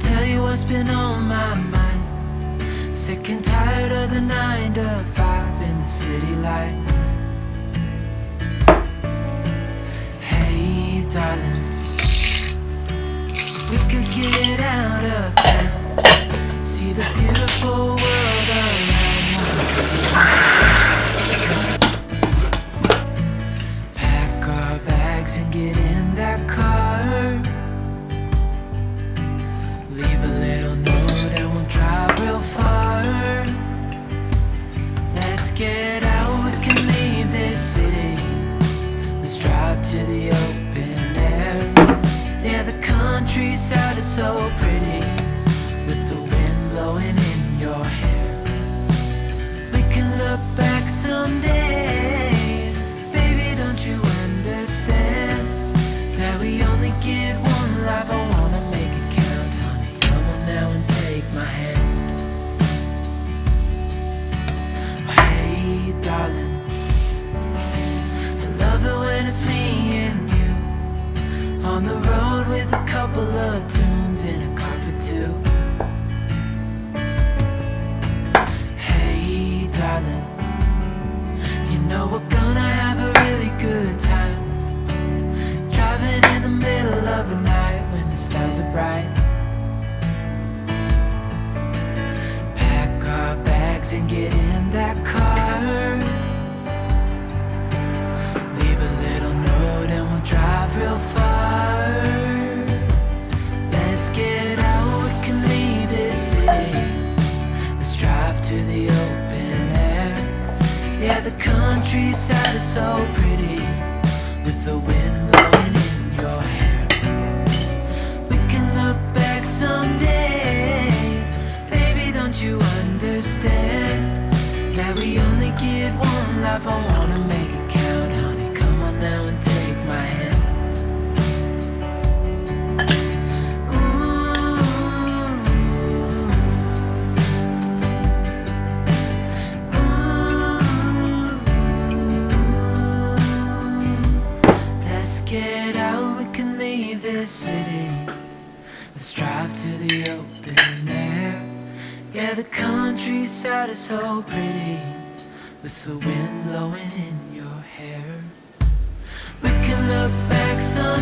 tell you what's been on my mind. Sick and tired of the 9 to 5 in the city life. Hey darling, we could get out of town, see the beautiful world around us. Pack our bags and get in that car, leave a little note and we'll drive real far. Let's get out, we can leave this city. Let's drive to the open air. Yeah, the countryside is so pretty, with the wind blowing in your hair. We can look back someday. Baby, don't you understand that we only get one life? I wanna make it count, honey. Come on now and take my hand. Hey darling, I love it when it's me and you on the road with a couple of tunes in a car for two. Hey darling, you know we're gonna have a really good time, driving in the middle of the night when the stars are bright. Pack our bags and get in that car, leave a little note and we'll drive real far. Let's get out, we can leave this city. Let's drive to the open air. Yeah, the countryside is so pretty, with the wind blowing in your hair. We can look back someday. Baby, don't you understand that we only get one life? I wanna make it count, honey. Come on now and take my hand. Let's get out, we can leave this city. Let's drive to the open air. Yeah, the countryside is so pretty, with the wind blowing in your hair. We can look back some